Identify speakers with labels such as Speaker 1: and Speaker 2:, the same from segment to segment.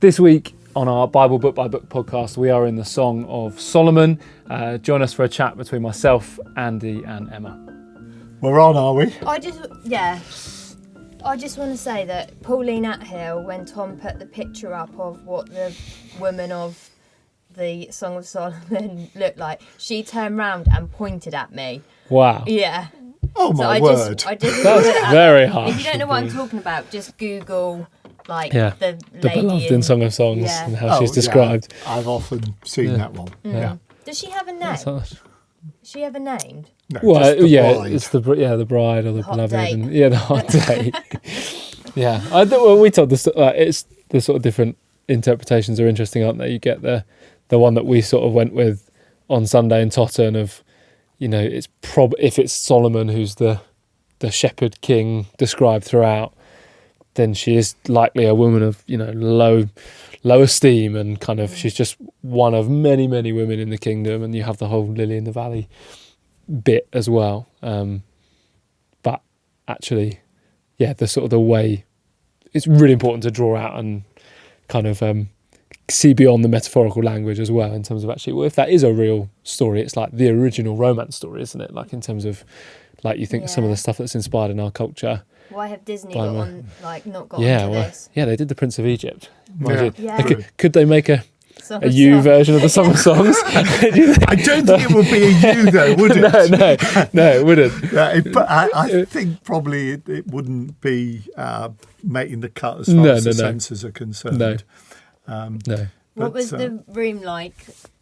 Speaker 1: This week on our Bible Book by Book podcast, we are in the Song of Solomon. Join us for a chat between myself, Andy and Emma.
Speaker 2: We're on, are we?
Speaker 3: I just want to say that Pauline Athill, when Tom put the picture up of what the woman of the Song of Solomon looked like, she turned round and pointed at me.
Speaker 1: Wow.
Speaker 3: Yeah.
Speaker 2: Oh
Speaker 3: So
Speaker 2: my word.
Speaker 1: That's very harsh.
Speaker 3: If you don't know what I'm talking about, just Google the
Speaker 1: The
Speaker 3: lady
Speaker 1: beloved in Song of Songs and how she's described.
Speaker 2: Yeah, I've often seen that one. Yeah.
Speaker 3: Does she have a name? Is she ever named?
Speaker 2: No,
Speaker 1: Well,
Speaker 2: just the bride.
Speaker 1: it's the bride or the
Speaker 3: Hot
Speaker 1: beloved,
Speaker 3: date.
Speaker 1: and the hot date. Yeah, I think we told this. It's the sort of different interpretations are interesting, aren't they? You get the one that we sort of went with on Sunday in Totten of, it's if it's Solomon who's the shepherd king described throughout, then she is likely a woman of low esteem and kind of she's just one of many women in the kingdom, and you have the whole lily in the valley bit as well. But actually, the sort of the way it's really important to draw out and kind of see beyond the metaphorical language as well, in terms of actually, well, if that is a real story, it's like the original romance story, isn't it? Like in terms of, like you think some of the stuff that's inspired in our culture.
Speaker 3: Why have Disney not got onto this?
Speaker 1: Yeah, they did the Prince of Egypt.
Speaker 3: Yeah.
Speaker 1: Could they make a
Speaker 3: Song of
Speaker 1: you
Speaker 3: Songs.
Speaker 1: version of the Song of Songs?
Speaker 2: I don't think it would be a you though, would it?
Speaker 1: No, it wouldn't.
Speaker 2: But I think probably it wouldn't be making the cut as far as the censors are concerned.
Speaker 1: No.
Speaker 3: What was the room like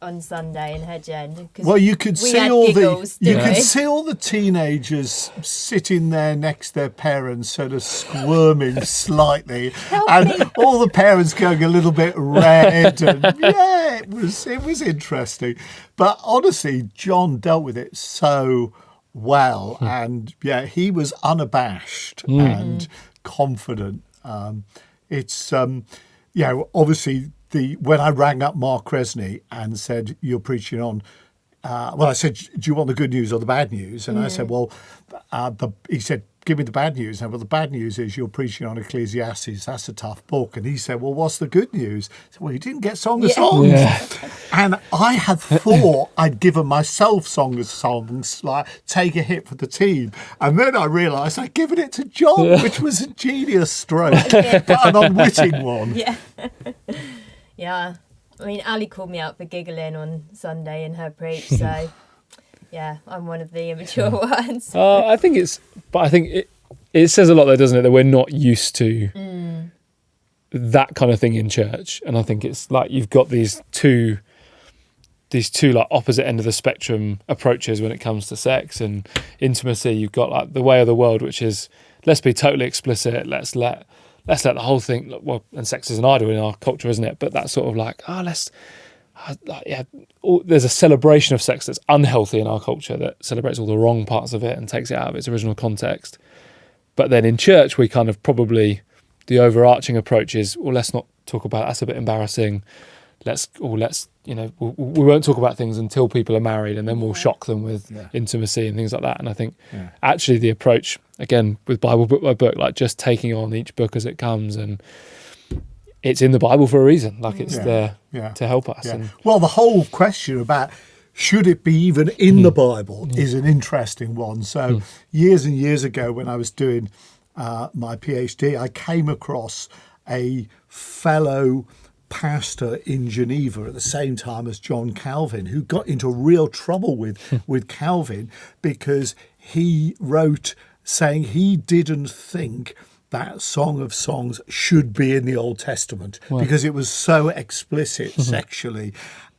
Speaker 3: on Sunday in Hedge End?
Speaker 2: Well, you could see
Speaker 3: had
Speaker 2: all
Speaker 3: giggles,
Speaker 2: you
Speaker 3: didn't
Speaker 2: could
Speaker 3: we?
Speaker 2: see all the teenagers sitting there next to their parents, sort of squirming slightly, and all the parents going a little bit red. And it was interesting. But honestly, John dealt with it so well, and he was unabashed and confident. Obviously. When I rang up Mark Kresney and said, you're preaching on, I said, do you want the good news or the bad news? And I said, he said, give me the bad news. And the bad news is you're preaching on Ecclesiastes. That's a tough book. And he said, well, what's the good news? I said, well, you didn't get Song of Songs. Yeah. And I had thought I'd given myself Song of Songs, like take a hit for the team. And then I realised I'd given it to John, which was a genius stroke, but an unwitting one.
Speaker 3: Yeah. Yeah. I mean, Ali called me out for giggling on Sunday in her preach, so I'm one of the immature ones.
Speaker 1: I think it says a lot though, doesn't it, that we're not used to that kind of thing in church. And I think it's like you've got these two like opposite end of the spectrum approaches when it comes to sex and intimacy. You've got like the way of the world, which is let's be totally explicit, let's let the whole thing, and sex is an idol in our culture, isn't it? But that's sort of like, there's a celebration of sex that's unhealthy in our culture that celebrates all the wrong parts of it and takes it out of its original context. But then in church, we kind of probably, the overarching approach is, well, let's not talk about it. That's a bit embarrassing. We won't talk about things until people are married, and then we'll shock them with intimacy and things like that. And I think actually the approach, again, with Bible book by book, like just taking on each book as it comes, and it's in the Bible for a reason. Like it's there to help us.
Speaker 2: Yeah.
Speaker 1: And,
Speaker 2: well, the whole question about should it be even in the Bible is an interesting one. So years and years ago, when I was doing my PhD, I came across a fellow pastor in Geneva at the same time as John Calvin, who got into real trouble with Calvin because he wrote saying he didn't think that Song of Songs should be in the Old Testament because it was so explicit sexually,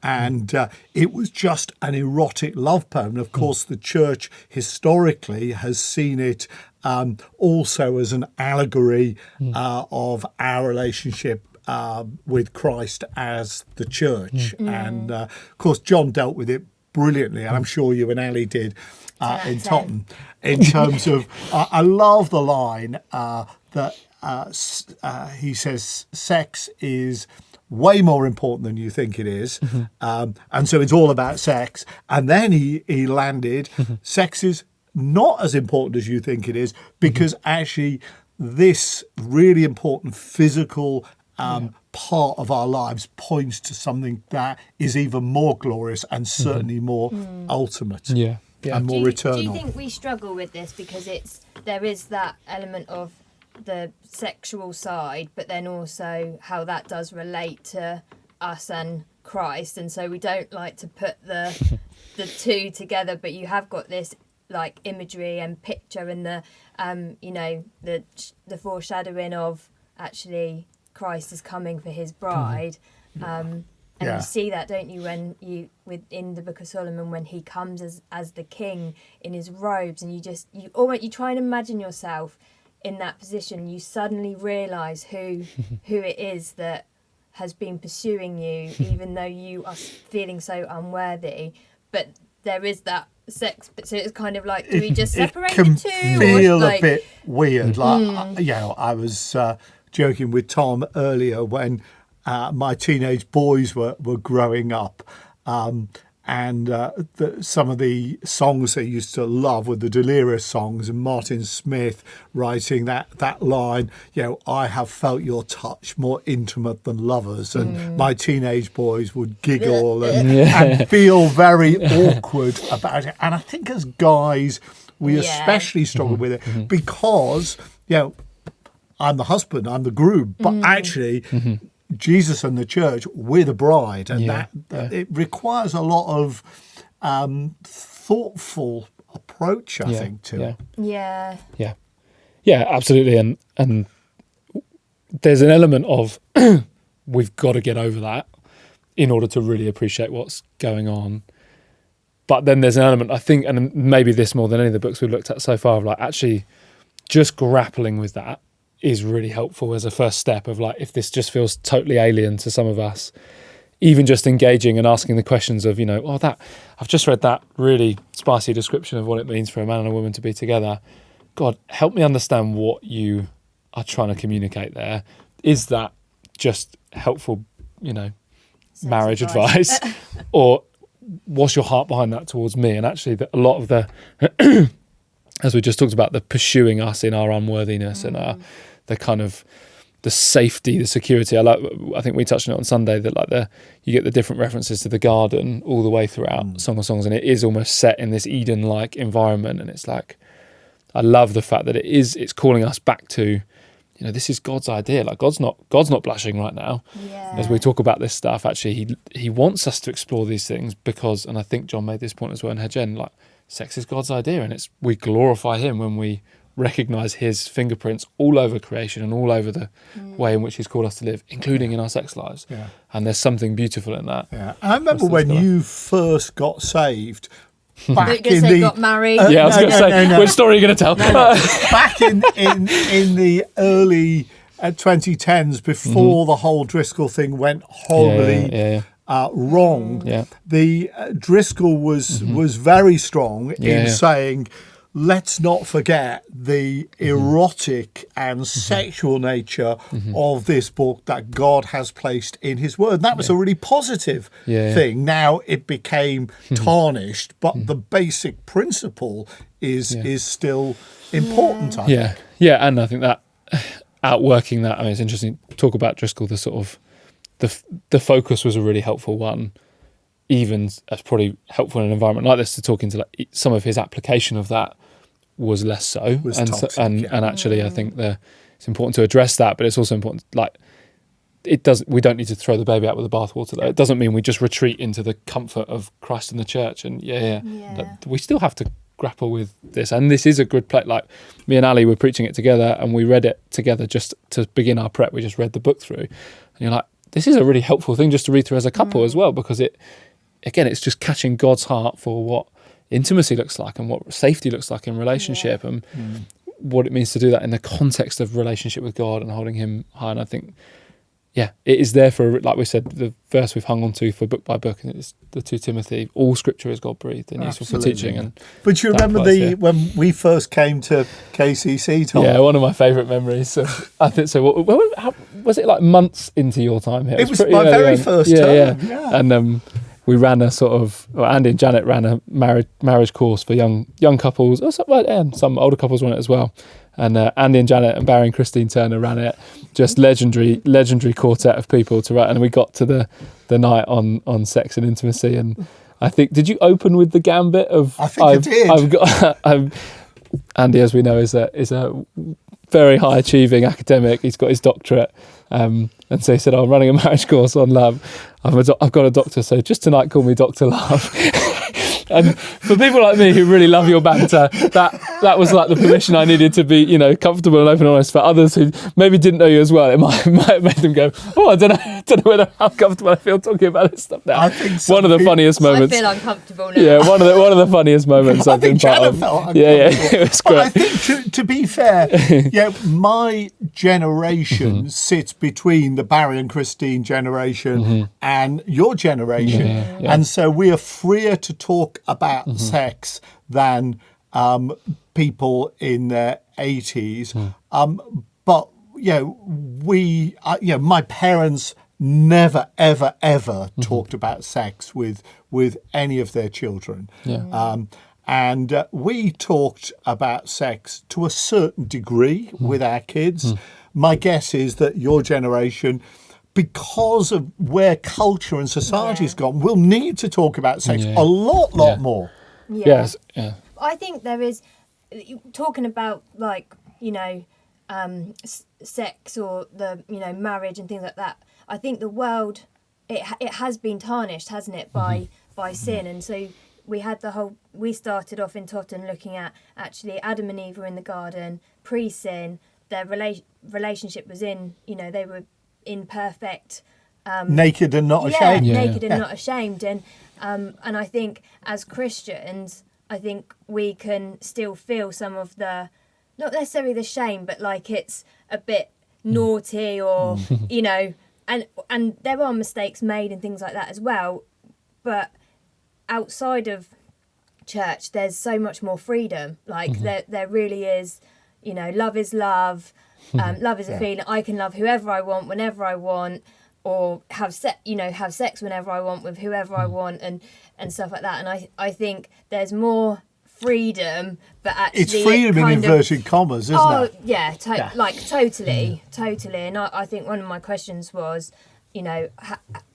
Speaker 2: and it was just an erotic love poem. And of course, the church historically has seen it also as an allegory of our relationship with Christ as the church. And of course, John dealt with it brilliantly, and I'm sure you and Ali did in Totten, in terms of, I love the line that he says, sex is way more important than you think it is. And so it's all about sex. And then he landed, sex is not as important as you think it is, because actually this really important physical part of our lives points to something that is even more glorious and certainly more ultimate and more eternal.
Speaker 3: Do you think we struggle with this because there is that element of the sexual side, but then also how that does relate to us and Christ, and so we don't like to put the two together, but you have got this like imagery and picture and the the foreshadowing of actually Christ is coming for his bride. And you see that, don't you, when in the Book of Solomon, when he comes as the king in his robes, and you try and imagine yourself in that position. You suddenly realise who it is that has been pursuing you, even though you are feeling so unworthy. But there is that sex, so it's kind of like, do we just separate the two?
Speaker 2: It can feel a bit weird. I was joking with Tom earlier when my teenage boys were growing up, and some of the songs they used to love were the Delirious songs, and Martin Smith writing that line, I have felt your touch more intimate than lovers, and my teenage boys would giggle and feel very awkward about it. And I think as guys, we especially struggle with it because, I'm the husband, I'm the groom, but actually Jesus and the church, we're the bride, and that it requires a lot of thoughtful approach, I think, to it.
Speaker 1: Yeah, absolutely. And there's an element of we've got to get over that in order to really appreciate what's going on. But then there's an element, I think, and maybe this more than any of the books we've looked at so far, of like actually just grappling with that is really helpful as a first step of like, if this just feels totally alien to some of us, even just engaging and asking the questions of, I've just read that really spicy description of what it means for a man and a woman to be together. God, help me understand what you are trying to communicate there. Is that just helpful, marriage advice? Or what's your heart behind that towards me? And actually a lot of the, as we just talked about, the pursuing us in our unworthiness and the kind of the safety, the security. I think we touched on it on Sunday that you get the different references to the garden all the way throughout Song of Songs, and it is almost set in this Eden-like environment. And it's like, I love the fact that it's calling us back to, this is God's idea. Like God's not blushing right now. As we talk about this stuff. Actually, he wants us to explore these things because, and I think John made this point as well in Hedgen, like sex is God's idea, and we glorify him when we recognise his fingerprints all over creation and all over the way in which he's called us to live, including in our sex lives. And there's something beautiful in that.
Speaker 2: I remember when you first got saved,
Speaker 3: back in the got married.
Speaker 1: I was going to say, which story are you going to tell?
Speaker 2: Back in the early 2010s, before the whole Driscoll thing went horribly wrong. The Driscoll was very strong in saying, let's not forget the erotic and sexual nature of this book that God has placed in his word. And that was a really positive thing. Now it became tarnished, but the basic principle is still important, I think.
Speaker 1: Yeah, and I think that outworking that, it's interesting to talk about Driscoll, the sort of the focus was a really helpful one, even as probably helpful in an environment like this to talk into like some of his application of that was less so.
Speaker 2: Toxic,
Speaker 1: and actually I think it's important to address that, but it's also important, like we don't need to throw the baby out with the bathwater though. It doesn't mean we just retreat into the comfort of Christ and the church, and we still have to grapple with this, and this is a good place. Like me and Ali were preaching it together and we read it together just to begin our prep. We just read the book through, and you're like, this is a really helpful thing just to read through as a couple as well, because it's just catching God's heart for what intimacy looks like and what safety looks like in relationship and what it means to do that in the context of relationship with God and holding him high. And I think, it is there for, like we said, the verse we've hung on to for book by book, and it's the 2 Timothy, all scripture is God breathed and useful for teaching.
Speaker 2: But you remember when we first came to KCC, Tom?
Speaker 1: Yeah, one of my favourite memories. So, I think so. How, was it like months into your time here?
Speaker 2: It was my very first term. Yeah.
Speaker 1: And we ran a sort of, Andy and Janet ran a marriage course for young couples, and some older couples run it as well. and Andy and Janet and Barry and Christine Turner ran it. Just legendary quartet of people to write. And we got to the night on sex and intimacy, and I think, did you open with the gambit of?
Speaker 2: I think I did.
Speaker 1: I've got Andy, as we know, is a very high achieving academic. He's got his doctorate, and so he said, "I'm running a marriage course on love. I've got a doctor, so just tonight call me Dr. Love." And for people like me who really love your banter, that was like the permission I needed to be, comfortable and open and honest. For others who maybe didn't know you as well, it might have made them go, "Oh, I don't know whether how comfortable I feel talking about this stuff now."
Speaker 2: I think
Speaker 1: one of the funniest moments.
Speaker 3: I feel uncomfortable now.
Speaker 1: Yeah, one of the funniest moments I've been part of.
Speaker 2: Felt
Speaker 1: yeah, it was great.
Speaker 2: But I think to be fair, my generation sits between the Barry and Christine generation and your generation, and so we are freer to talk about sex than people in their 80s. But my parents never ever talked about sex with any of their children. And we talked about sex to a certain degree with our kids. My guess is that your generation, because of where culture and society's gone, will need to talk about sex a lot more.
Speaker 1: Yes. Yeah.
Speaker 3: I think there is, talking about sex or the marriage and things like that. I think the world, it has been tarnished, hasn't it, by sin, and so we started off in Totten looking at actually Adam and Eve were in the garden pre-sin. Their relationship was in, they were in perfect.
Speaker 2: Naked and not ashamed.
Speaker 3: Naked and not ashamed, and I think as Christians, I think we can still feel some of the, not necessarily the shame, but like it's a bit naughty or and there are mistakes made and things like that as well, but outside of church there's so much more freedom. Like there really is, love is love. Love is a feeling. I can love whoever I want, whenever I want, or have sex whenever I want with whoever I want, and stuff like that. And I think there's more freedom, but actually
Speaker 2: it's freedom in inverted commas, isn't it?
Speaker 3: Yeah, totally. And I think one of my questions was,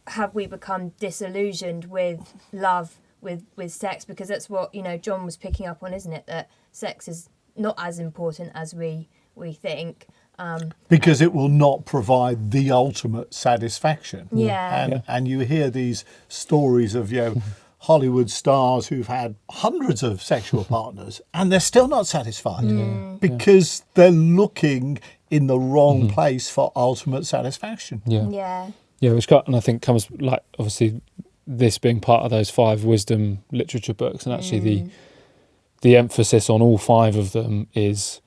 Speaker 3: have we become disillusioned with love, with sex? Because that's what John was picking up on, isn't it? That sex is not as important as we think.
Speaker 2: Because it will not provide the ultimate satisfaction.
Speaker 3: Yeah.
Speaker 2: And you hear these stories of Hollywood stars who've had hundreds of sexual partners and they're still not satisfied because they're looking in the wrong place for ultimate satisfaction.
Speaker 1: Which and I think comes like obviously this being part of those 5 wisdom literature books, and actually the emphasis on all 5 of them is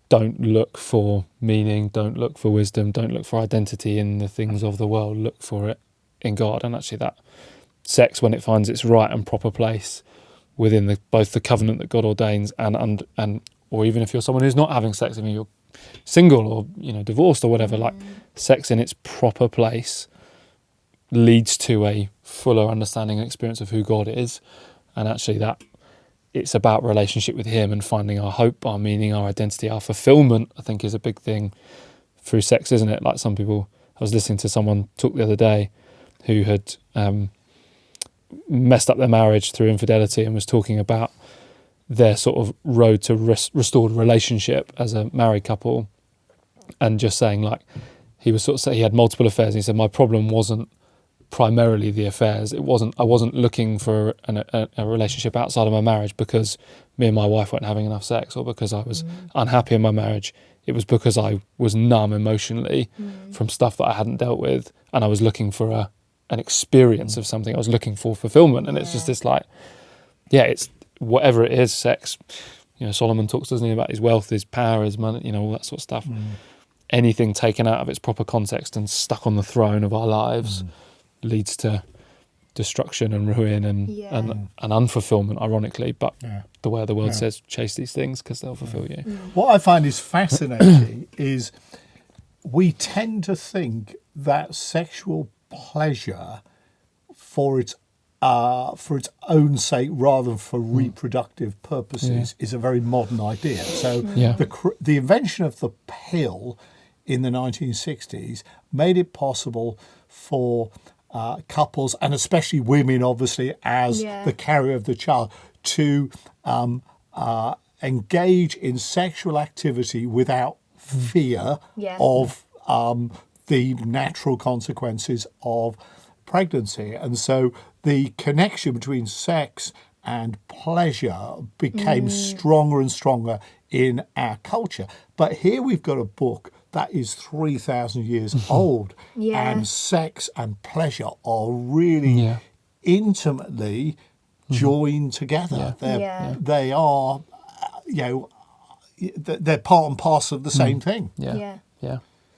Speaker 1: don't look for meaning, don't look for wisdom, don't look for identity in the things of the world, look for it in God. And actually that sex, when it finds its right and proper place within both the covenant that God ordains and or even if you're someone who's not having sex, if you're single or divorced or whatever, like sex in its proper place leads to a fuller understanding and experience of who God is. And actually that it's about relationship with him and finding our hope, our meaning, our identity, our fulfillment, I think is a big thing through sex, isn't it? Like some people, I was listening to someone talk the other day who had messed up their marriage through infidelity and was talking about their sort of road to restored relationship as a married couple, and just saying like he was sort of saying he had multiple affairs, and he said my problem wasn't primarily the affairs. I wasn't looking for a relationship outside of my marriage because me and my wife weren't having enough sex, or because I was unhappy in my marriage. It was because I was numb emotionally from stuff that I hadn't dealt with, and I was looking for an experience of something. I was looking for fulfillment, and it's just this like, it's whatever it is, sex. Solomon talks, doesn't he, about his wealth, his power, his money, all that sort of stuff. Anything taken out of its proper context and stuck on the throne of our lives leads to destruction and ruin and unfulfillment, ironically. But the way the world says, chase these things because they'll fulfill you.
Speaker 2: What I find is fascinating is we tend to think that sexual pleasure for its for its own sake rather than for reproductive purposes is a very modern idea. So the invention of the pill in the 1960s made it possible for couples, and especially women, obviously, as the carrier of the child, to engage in sexual activity without fear of the natural consequences of pregnancy. And so the connection between sex and pleasure became stronger and stronger in our culture. But here we've got a book that is 3,000 years old, and sex and pleasure are really intimately joined together. They are, they're part and parcel of the same thing.
Speaker 1: Yeah.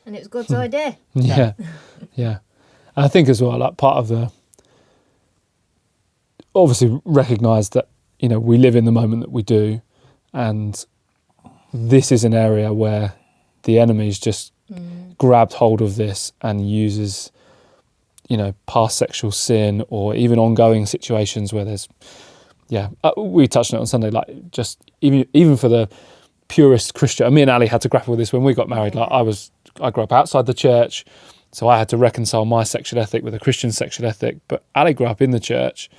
Speaker 3: And it's God's idea.
Speaker 1: Yeah. And I think as well, like part of the, obviously recognise that, we live in the moment that we do, and this is an area where the enemy's just grabbed hold of this and uses, past sexual sin or even ongoing situations where there's, we touched on it on Sunday, like just even for the purest Christian. Me and Ali had to grapple with this when we got married. Like I grew up outside the church, so I had to reconcile my sexual ethic with a Christian sexual ethic. But Ali grew up in the church,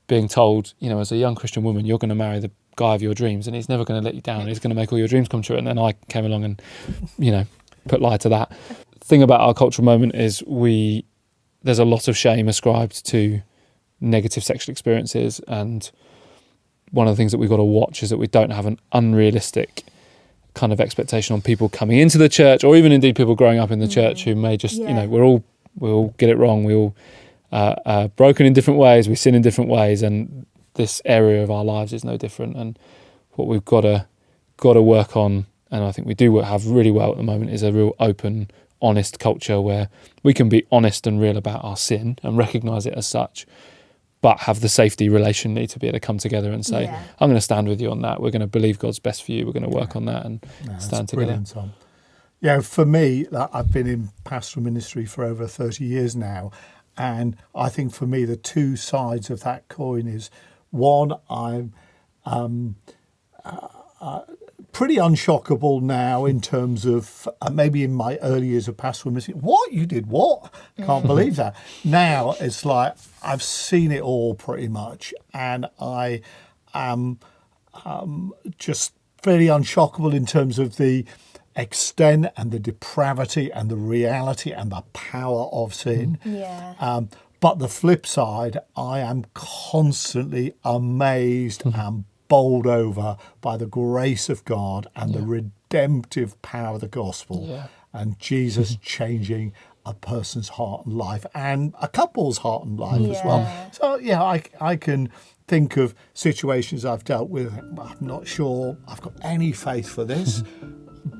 Speaker 1: being told, as a young Christian woman, you're going to marry the guy of your dreams, and he's never going to let you down. He's going to make all your dreams come true. And then I came along and, put light to that. The thing about our cultural moment is there's a lot of shame ascribed to negative sexual experiences, and one of the things that we've got to watch is that we don't have an unrealistic kind of expectation on people coming into the church, or even indeed people growing up in the church who may just, we all get it wrong. We all are broken in different ways. We sin in different ways, and this area of our lives is no different. And what we've got to work on, and I think we do have really well at the moment, is a real open, honest culture where we can be honest and real about our sin and recognise it as such, but have the safety relation need to be able to come together and say, I'm going to stand with you on that. We're going to believe God's best for you. We're going to work on that and stand together.
Speaker 2: Brilliant, Tom. Yeah, for me, I've been in pastoral ministry for over 30 years now. And I think for me, the two sides of that coin is, one, I'm pretty unshockable now in terms of maybe in my early years of pastoral ministry. What? You did what? Can't believe that. Now it's like I've seen it all pretty much, and I am just very unshockable in terms of the extent and the depravity and the reality and the power of sin. But the flip side, I am constantly amazed and bowled over by the grace of God and the redemptive power of the gospel and Jesus changing a person's heart and life, and a couple's heart and life as well. So I can think of situations I've dealt with. I'm not sure I've got any faith for this.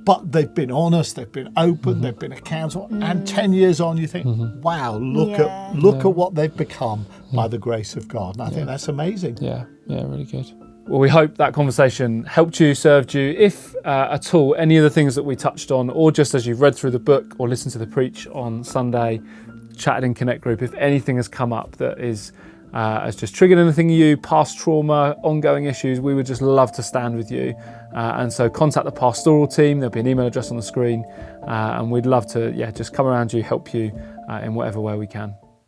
Speaker 2: But they've been honest, they've been open, they've been accountable, and 10 years on, you think, "Wow, look at what they've become by the grace of God." And I think that's amazing.
Speaker 1: Yeah, really good. Well, we hope that conversation helped you, served you. If at all, any of the things that we touched on, or just as you've read through the book or listened to the preach on Sunday, chatted in Connect Group, if anything has come up that has just triggered anything in you, past trauma, ongoing issues, we would just love to stand with you. And so contact the pastoral team. There'll be an email address on the screen. And we'd love to, just come around you, help you in whatever way we can.